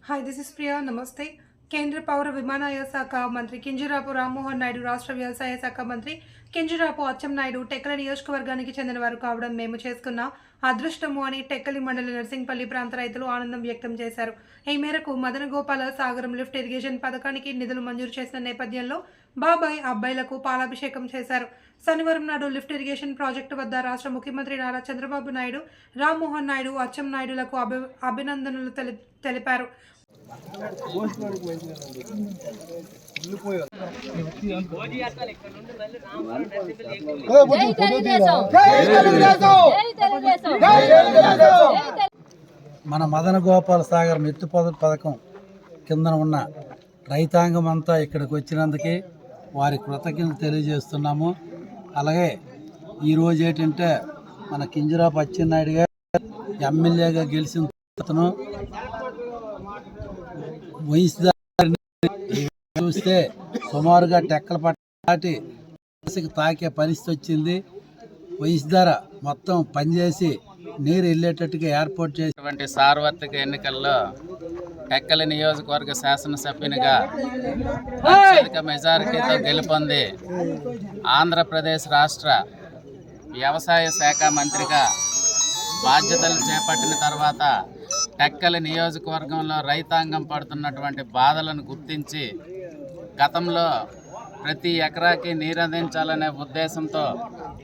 Hi this is Priya నమస్తే. కేంద్ర పౌర విమానయాన శాఖ మంత్రి కింజరాపు రామ్మోహన్ నాయుడు, రాష్ట్ర వ్యవసాయ శాఖ మంత్రి కింజరాపు అచ్చెన్నాయుడు టెక్కలి నియోజకవర్గానికి చెందినవారు కావడం మేము చేసుకున్న అదృష్టము అని టెక్కలి మండలి నర్సింగ్పల్లి ప్రాంత రైతులు ఆనందం వ్యక్తం చేశారు. ఈ మేరకు మదన గోపాల సాగరం లిఫ్ట్ ఇరిగేషన్ పథకానికి నిధులు మంజూరు చేసిన నేపథ్యంలో బాబాయ్ అబ్బాయిలకు పాలాభిషేకం చేశారు. శనివారం నాడు లిఫ్ట్ ఇరిగేషన్ ప్రాజెక్టు వద్ద రాష్ట్ర ముఖ్యమంత్రి నారా చంద్రబాబు నాయుడు, రామ్మోహన్ నాయుడు, అచ్చెన్నాయుడులకు అభినందనలు తెలిపారు. మన మదన గోపాల సాగర్ ఎత్తిపోతల పథకం కింద ఉన్న రైతాంగం అంతా ఇక్కడికి వచ్చినందుకే వారి కృతజ్ఞతలు తెలియజేస్తున్నాము. అలాగే ఈరోజు ఏంటంటే మన కింజరాపు అచ్చెన్నాయుడు గారు ఎమ్మెల్యేగా గెలిచిన అతను వయసుదారిని చూస్తే సుమారుగా టెక్కల పట్టి తాకే పరిస్థితి వచ్చింది. వయసుదార మొత్తం పనిచేసి నీరు వెళ్ళేటట్టుగా ఏర్పాటు చేసినటువంటి సార్వత్రిక ఎన్నికల్లో టెక్కలి నియోజకవర్గ శాసనసభ్యునిగా అత్యధిక మెజారిటీతో గెలుపొంది ఆంధ్రప్రదేశ్ రాష్ట్ర వ్యవసాయ శాఖ మంత్రిగా బాధ్యతలు చేపట్టిన తర్వాత టెక్కలి నియోజకవర్గంలో రైతాంగం పడుతున్నటువంటి బాధలను గుర్తించి గతంలో ప్రతి ఎకరాకి నీరు అందించాలనే ఉద్దేశంతో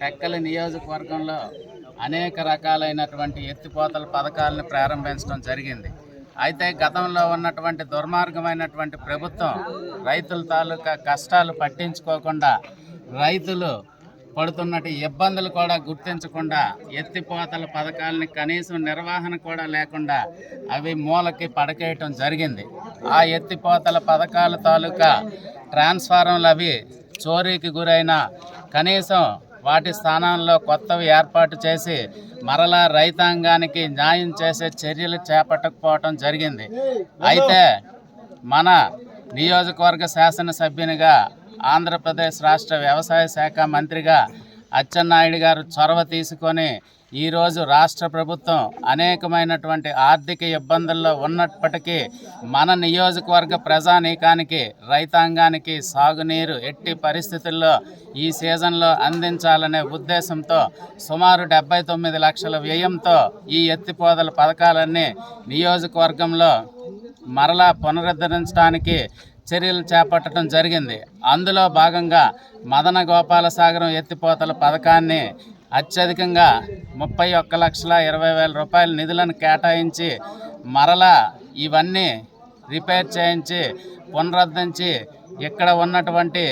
టెక్కలి నియోజకవర్గంలో అనేక రకాలైనటువంటి ఎత్తిపోతల పథకాలను ప్రారంభించడం జరిగింది. అయితే గతంలో ఉన్నటువంటి దుర్మార్గమైనటువంటి ప్రభుత్వం రైతుల తాలూకా కష్టాలు పట్టించుకోకుండా, రైతులు పడుతున్నట్టు ఇబ్బందులు కూడా గుర్తించకుండా, ఎత్తిపోతల పథకాలని కనీసం నిర్వహణ కూడా లేకుండా అవి మూలకి పడకేయటం జరిగింది. ఆ ఎత్తిపోతల పథకాల తాలూకా ట్రాన్స్ఫార్మర్లు అవి చోరీకి గురైన కనీసం వాటి స్థానాల్లో కొత్తవి ఏర్పాటు చేసి మరలా రైతాంగానికి న్యాయం చేసే చర్యలు చేపట్టకపోవటం జరిగింది. అయితే మన నియోజకవర్గ శాసనసభ్యునిగా, ఆంధ్రప్రదేశ్ రాష్ట్ర వ్యవసాయ శాఖ మంత్రిగా అచ్చెన్నాయుడు గారు చొరవ తీసుకొని ఈరోజు రాష్ట్ర ప్రభుత్వం అనేకమైనటువంటి ఆర్థిక ఇబ్బందుల్లో ఉన్నప్పటికీ మన నియోజకవర్గ ప్రజానీకానికి, రైతాంగానికి సాగునీరు ఎట్టి పరిస్థితుల్లో ఈ సీజన్లో అందించాలనే ఉద్దేశంతో సుమారు 79 లక్షల వ్యయంతో ఈ ఎత్తిపోతల పథకాలన్నీ నియోజకవర్గంలో మరలా పునరుద్ధరించడానికి చర్యలు చేపట్టడం జరిగింది. అందులో భాగంగా మదన గోపాల సాగరం ఎత్తిపోతల పథకాన్ని అత్యధికంగా 31,20,000 రూపాయల నిధులను కేటాయించి మరలా ఇవన్నీ రిపేర్ చేయించి పునరుద్ధరించి ఇక్కడ ఉన్నటువంటి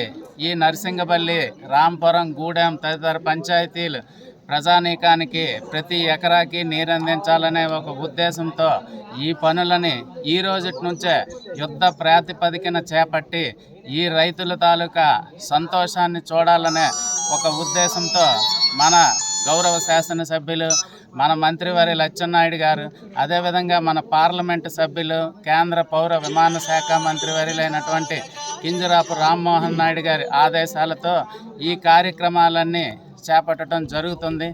ఈ నర్సింగపల్లి, రాంపురం, గూడెం తదితర పంచాయతీలు ప్రజానీకానికి ప్రతి ఎకరాకి నీరు అందించాలనే ఒక ఉద్దేశంతో ఈ పనులని ఈ రోజు నుంచే యుద్ధ ప్రాతిపదికన చేపట్టి ఈ రైతుల తాలూకా సంతోషాన్ని చూడాలనే ఒక ఉద్దేశంతో మన గౌరవ శాసనసభ్యులు, మన మంత్రివర్యులు అచ్చెన్నాయుడు గారు, అదేవిధంగా మన పార్లమెంటు సభ్యులు, కేంద్ర పౌర విమాన శాఖ మంత్రివర్యులైనటువంటి కింజరాపు రామ్మోహన్ నాయుడు గారి ఆదేశాలతో ఈ కార్యక్రమాలన్నీ చేపట్టడం జరుగుతుంది.